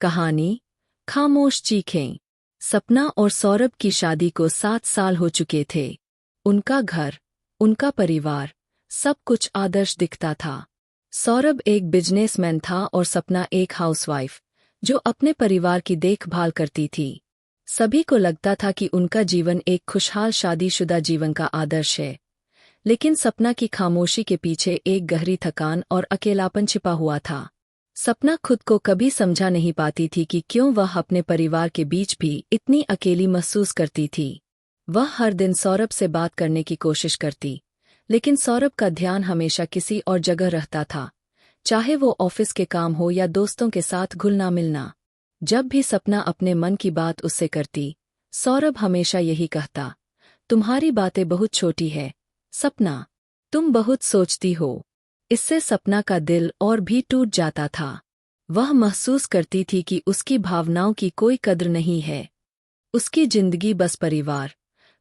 कहानी खामोश चीखें। सपना और सौरभ की शादी को 7 साल हो चुके थे। उनका घर, उनका परिवार, सब कुछ आदर्श दिखता था। सौरभ एक बिजनेसमैन था और सपना एक हाउसवाइफ जो अपने परिवार की देखभाल करती थी। सभी को लगता था कि उनका जीवन एक खुशहाल शादीशुदा जीवन का आदर्श है, लेकिन सपना की खामोशी के पीछे एक गहरी थकान और अकेलापन छिपा हुआ था। सपना खुद को कभी समझा नहीं पाती थी कि क्यों वह अपने परिवार के बीच भी इतनी अकेली महसूस करती थी। वह हर दिन सौरभ से बात करने की कोशिश करती, लेकिन सौरभ का ध्यान हमेशा किसी और जगह रहता था, चाहे वो ऑफिस के काम हो या दोस्तों के साथ घुलना मिलना। जब भी सपना अपने मन की बात उससे करती, सौरभ हमेशा यही कहता, तुम्हारी बातें बहुत छोटी है सपना, तुम बहुत सोचती हो। इससे सपना का दिल और भी टूट जाता था। वह महसूस करती थी कि उसकी भावनाओं की कोई कद्र नहीं है। उसकी जिंदगी बस परिवार,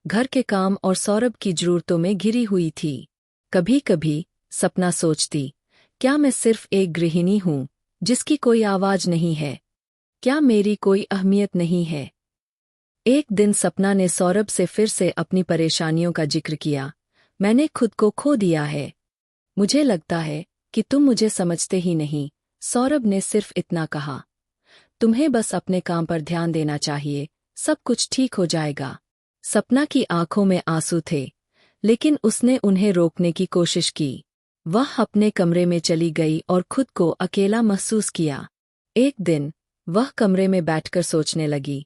घर के काम और सौरभ की जरूरतों में घिरी हुई थी। कभी कभी सपना सोचती, क्या मैं सिर्फ एक गृहिणी हूँ जिसकी कोई आवाज नहीं है? क्या मेरी कोई अहमियत नहीं है? एक दिन सपना ने सौरभ से फिर से अपनी परेशानियों का जिक्र किया। मैंने खुद को खो दिया है। मुझे लगता है कि तुम मुझे समझते ही नहीं, सौरभ ने सिर्फ इतना कहा। तुम्हें बस अपने काम पर ध्यान देना चाहिए, सब कुछ ठीक हो जाएगा। सपना की आंखों में आंसू थे, लेकिन उसने उन्हें रोकने की कोशिश की। वह अपने कमरे में चली गई और खुद को अकेला महसूस किया। एक दिन वह कमरे में बैठकर सोचने लगी,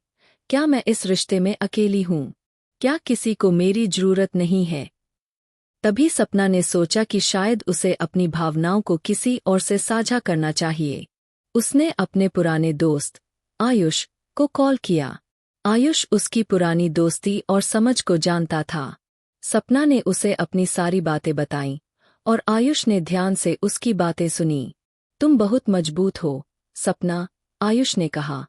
क्या मैं इस रिश्ते में अकेली हूँ? क्या किसी को मेरी जरूरत नहीं है? तभी सपना ने सोचा कि शायद उसे अपनी भावनाओं को किसी और से साझा करना चाहिए। उसने अपने पुराने दोस्त आयुष को कॉल किया। आयुष उसकी पुरानी दोस्ती और समझ को जानता था। सपना ने उसे अपनी सारी बातें बताईं और आयुष ने ध्यान से उसकी बातें सुनी। तुम बहुत मजबूत हो सपना, आयुष ने कहा।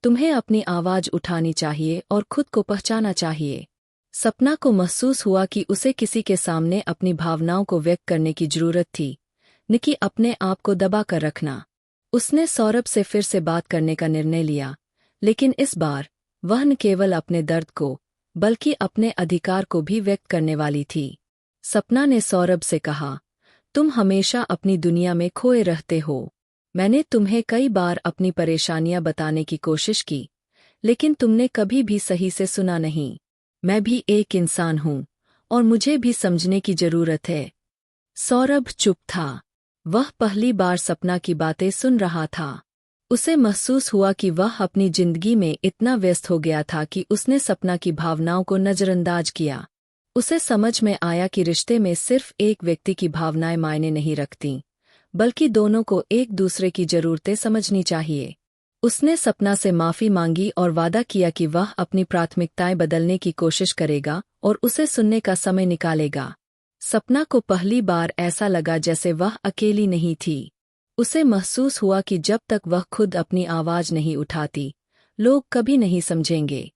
तुम्हें अपनी आवाज उठानी चाहिए और खुद को पहचाना चाहिए। सपना को महसूस हुआ कि उसे किसी के सामने अपनी भावनाओं को व्यक्त करने की जरूरत थी, न कि अपने आप को दबा कर रखना। उसने सौरभ से फिर से बात करने का निर्णय लिया, लेकिन इस बार वह न केवल अपने दर्द को, बल्कि अपने अधिकार को भी व्यक्त करने वाली थी। सपना ने सौरभ से कहा, तुम हमेशा अपनी दुनिया में खोए रहते हो। मैंने तुम्हें कई बार अपनी परेशानियां बताने की कोशिश की, लेकिन तुमने कभी भी सही से सुना नहीं। मैं भी एक इंसान हूँ और मुझे भी समझने की जरूरत है। सौरभ चुप था। वह पहली बार सपना की बातें सुन रहा था। उसे महसूस हुआ कि वह अपनी जिंदगी में इतना व्यस्त हो गया था कि उसने सपना की भावनाओं को नजरअंदाज किया। उसे समझ में आया कि रिश्ते में सिर्फ एक व्यक्ति की भावनाएं मायने नहीं रखतीं, बल्कि दोनों को एक दूसरे की जरूरतें समझनी चाहिए। उसने सपना से माफी मांगी और वादा किया कि वह अपनी प्राथमिकताएं बदलने की कोशिश करेगा और उसे सुनने का समय निकालेगा। सपना को पहली बार ऐसा लगा जैसे वह अकेली नहीं थी। उसे महसूस हुआ कि जब तक वह खुद अपनी आवाज नहीं उठाती, लोग कभी नहीं समझेंगे।